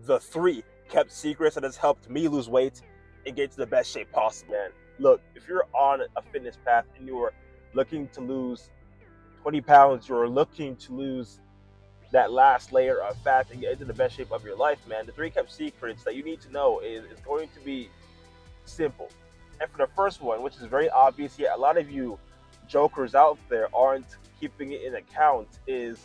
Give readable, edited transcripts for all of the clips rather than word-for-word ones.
the three kept secrets that has helped me lose weight and get to the best shape possible. And look, if you're on a fitness path and you're looking to lose 20 pounds, you're looking to lose that last layer of fat and get into the best shape of your life, man, the three kept secrets that you need to know is going to be simple. And for the first one, which is very obvious, yet a lot of you jokers out there aren't keeping it in account, is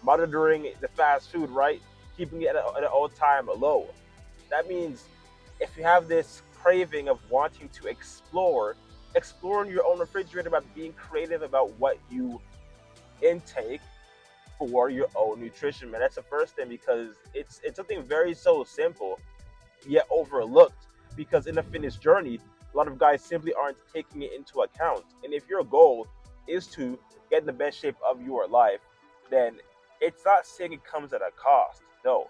monitoring the fast food, right? Keeping it at an all-time low. That means if you have this craving of wanting to explore in your own refrigerator, about being creative about what you intake for your own nutrition, man. That's the first thing, because it's something very so simple yet overlooked, because in the fitness journey, a lot of guys simply aren't taking it into account. And if your goal is to get in the best shape of your life, then it's not saying it comes at a cost. No.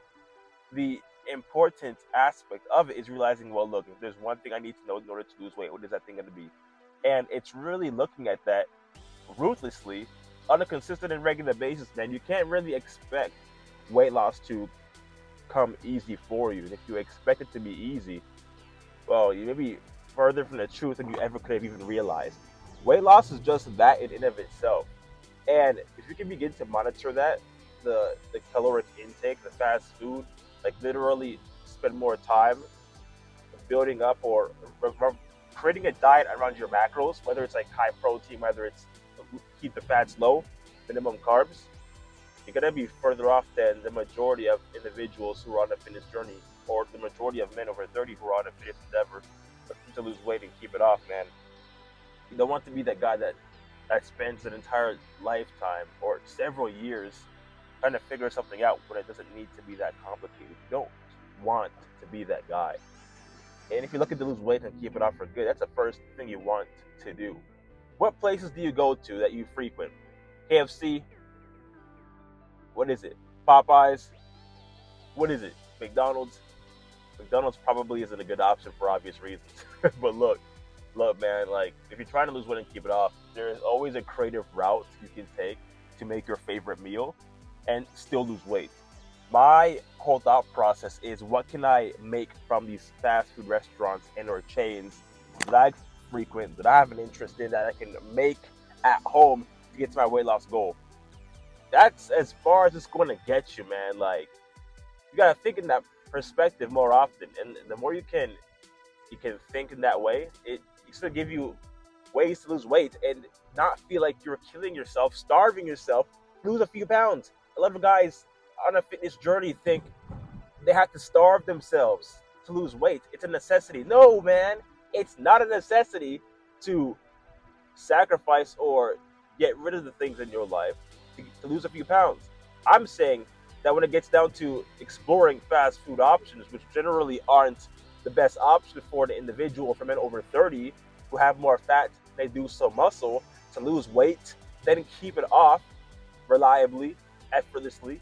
The important aspect of it is realizing, well, look, if there's one thing I need to know in order to lose weight, what is that thing going to be? And it's really looking at that ruthlessly on a consistent and regular basis, man. You can't really expect weight loss to come easy for you. And if you expect it to be easy, well, you may be further from the truth than you ever could have even realized. Weight loss is just that in and of itself. And if you can begin to monitor that, the caloric intake, the fast food, like literally spend more time building up or creating a diet around your macros, whether it's like high protein, whether it's keep the fats low, minimum carbs, you're gonna be further off than the majority of individuals who are on a fitness journey, or the majority of men over 30 who are on a fitness endeavor looking to lose weight and keep it off, man. You don't want to be that guy that spends an entire lifetime or several years trying to figure something out when it doesn't need to be that complicated. You don't want to be that guy. And if you're looking to lose weight and keep it off for good, that's the first thing you want to do. What places do you go to that you frequent? KFC? What is it? Popeyes? What is it? McDonald's? McDonald's probably isn't a good option for obvious reasons. But look, man, like if you're trying to lose weight and keep it off, there's always a creative route you can take to make your favorite meal and still lose weight. My whole thought process is, what can I make from these fast food restaurants and or chains that I frequent, that I have an interest in, that I can make at home to get to my weight loss goal? That's as far as it's going to get you, man. Like, you gotta think in that perspective more often, and the more you can think in that way, it's gonna give you ways to lose weight and not feel like you're killing yourself, starving yourself, lose a few pounds. A lot of guys on a fitness journey think they have to starve themselves to lose weight. It's a necessity. No, man, it's not a necessity to sacrifice or get rid of the things in your life to lose a few pounds. I'm saying that when it gets down to exploring fast food options, which generally aren't the best option for the individual, for men over 30 who have more fat, they do so muscle to lose weight, then keep it off reliably, effortlessly,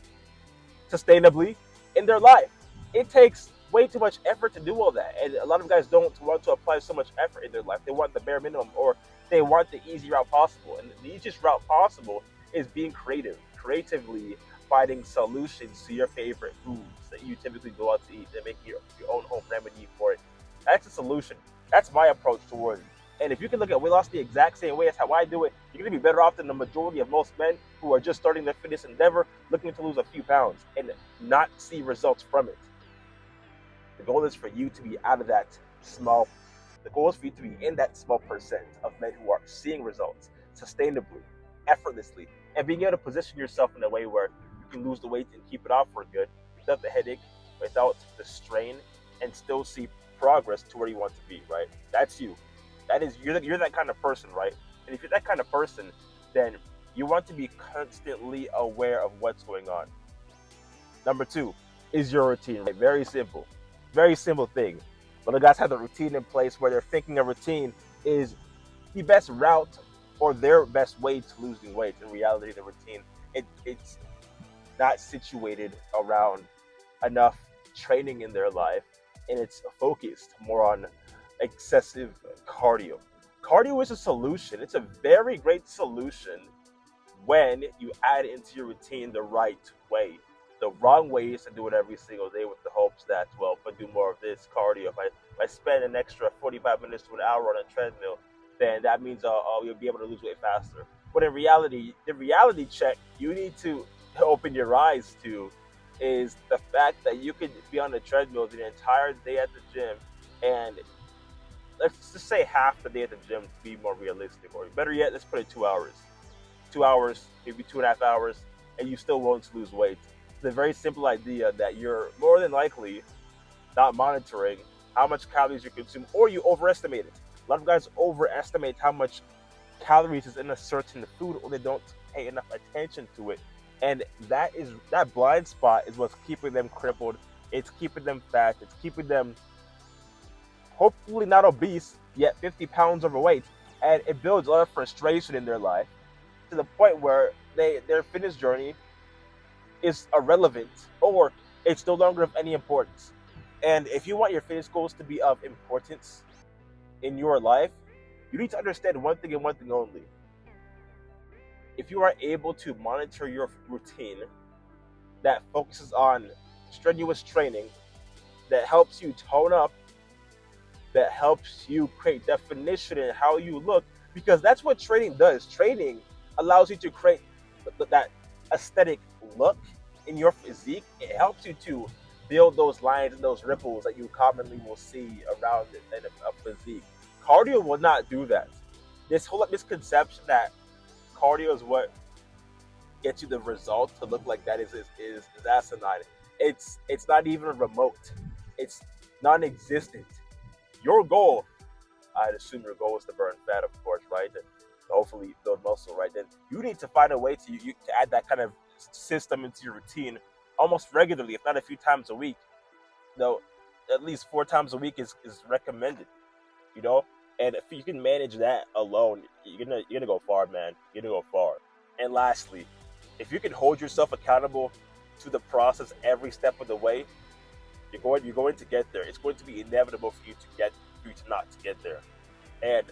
sustainably in their life. It takes way too much effort to do all that. And a lot of guys don't want to apply so much effort in their life. They want the bare minimum, or they want the easy route possible. And the easiest route possible is being creative, creatively finding solutions to your favorite foods that you typically go out to eat and make your own home remedy for it. That's a solution. That's my approach towards it. And if you can look at weight loss the exact same way as how I do it, you're going to be better off than the majority of most men who are just starting their fitness endeavor, looking to lose a few pounds and not see results from it. The goal is for you to be out of that small, the goal is for you to be in that small percent of men who are seeing results sustainably, effortlessly, and being able to position yourself in a way where you can lose the weight and keep it off for good without the headache, without the strain, and still see progress to where you want to be, right? That's you. That is, you're that kind of person, right? And if you're that kind of person, then you want to be constantly aware of what's going on. Number two is your routine. Right? Very simple thing. But the guys have the routine in place where they're thinking a routine is the best route or their best way to losing weight. In reality, the routine it's not situated around enough training in their life, and it's focused more on excessive cardio. Cardio is a solution. It's a very great solution when you add it into your routine the right way. the wrong way is to do it every single day with the hopes that, well, if I do more of this cardio, if I spend an extra 45 minutes to an hour on a treadmill, then that means you'll be able to lose weight faster. But in reality, the reality check you need to open your eyes to is the fact that you could be on the treadmill the entire day at the gym, and let's just say half the day at the gym to be more realistic, or better yet, let's put it 2 hours. 2 hours, maybe 2.5 hours, and you still won't lose weight. It's a very simple idea that you're more than likely not monitoring how much calories you consume, or you overestimate it. A lot of guys overestimate how much calories is in a certain food, or they don't pay enough attention to it. And that blind spot is what's keeping them crippled. It's keeping them fat. It's keeping them hopefully not obese, yet 50 pounds overweight. And it builds a lot of frustration in their life to the point where their fitness journey is irrelevant, or it's no longer of any importance. And if you want your fitness goals to be of importance in your life, you need to understand one thing and one thing only. If you are able to monitor your routine that focuses on strenuous training, that helps you tone up, that helps you create definition in how you look, because that's what training does. Training allows you to create that aesthetic look in your physique. It helps you to build those lines and those ripples that you commonly will see around a physique. Cardio will not do that. This whole misconception that cardio is what gets you the result to look like that is asinine. It's not even remote. It's non-existent. Your goal, I'd assume your goal is to burn fat, of course, right? And hopefully build muscle, right? Then you need to find a way to add that kind of system into your routine almost regularly, if not a few times a week. Though at least 4 times a week is recommended, you know? And if you can manage that alone, you're gonna go far, man. You're gonna go far. And lastly, if you can hold yourself accountable to the process every step of the way, you're going to get there. It's going to be inevitable for you to not to get there. And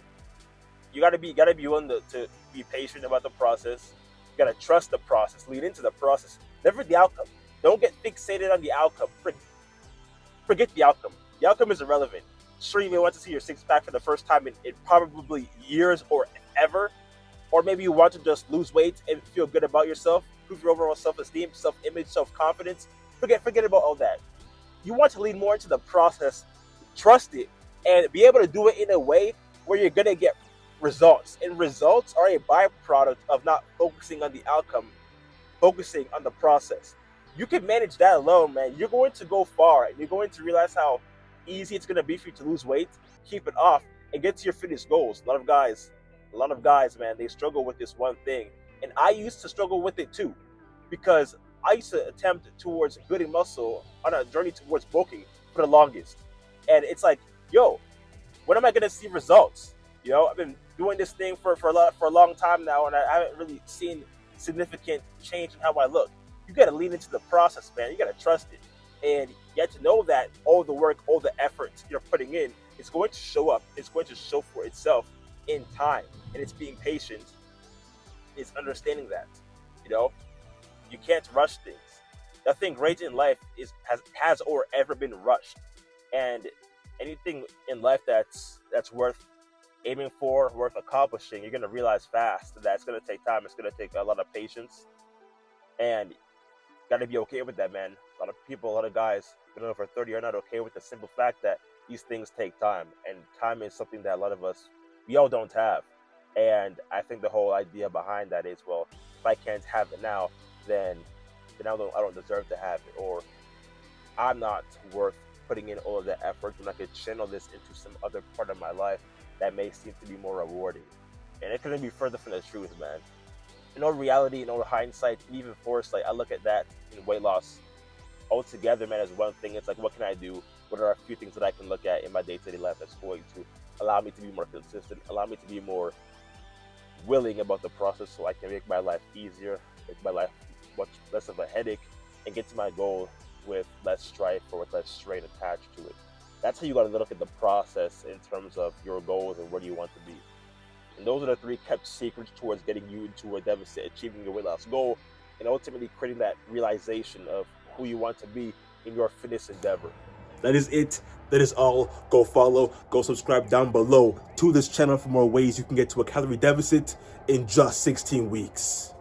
you gotta be willing to be patient about the process. You gotta trust the process, lean into the process, never the outcome. Don't get fixated on the outcome. Forget the outcome. The outcome is irrelevant. Sure, you may want to see your six pack for the first time in probably years or ever, or maybe you want to just lose weight and feel good about yourself, improve your overall self-esteem, self-image, self-confidence. Forget about all that. You want to lean more into the process, trust it, and be able to do it in a way where you're gonna get results. And results are a byproduct of not focusing on the outcome, focusing on the process. You can manage that alone, man. You're going to go far, and you're going to realize how easy it's gonna be for you to lose weight, keep it off, and get to your fitness goals. A lot of guys, man, they struggle with this one thing, and I used to struggle with it too, because I used to attempt towards building muscle on a journey towards bulking for the longest. And it's like, yo, when am I gonna see results? You know, I've been doing this thing for a long time now, and I haven't really seen significant change in how I look. You gotta lean into the process, man. You gotta trust it, and you have to know that all the work, all the effort you're putting in is going to show up. It's going to show for itself in time, and it's being patient. It's understanding that, you know. You can't rush things. Nothing great in life has or ever been rushed. And anything in life that's worth aiming for, worth accomplishing, you're gonna realize fast that it's gonna take time. It's gonna take a lot of patience, and you gotta be okay with that, man. A lot of people, a lot of guys, been over 30 are not okay with the simple fact that these things take time, and time is something that a lot of us we all don't have. And I think the whole idea behind that is, well, if I can't have it now, then I don't deserve to have it, or I'm not worth putting in all of that effort when I could channel this into some other part of my life that may seem to be more rewarding. And it couldn't be further from the truth, man. In all reality, in all hindsight, and even foresight, I look at that in weight loss altogether, man, as one thing. It's like, what can I do? What are a few things that I can look at in my day-to-day life that's going to allow me to be more consistent, allow me to be more willing about the process, so I can make my life easier, make my life much less of a headache, and get to my goal with less strife or with less strain attached to it. That's how you got to look at the process in terms of your goals and where do you want to be. And those are the three kept secrets towards getting you into a deficit, achieving your weight loss goal, and ultimately creating that realization of who you want to be in your fitness endeavor. That is it. That is all. Go follow, go subscribe down below to this channel for more ways you can get to a calorie deficit in just 16 weeks.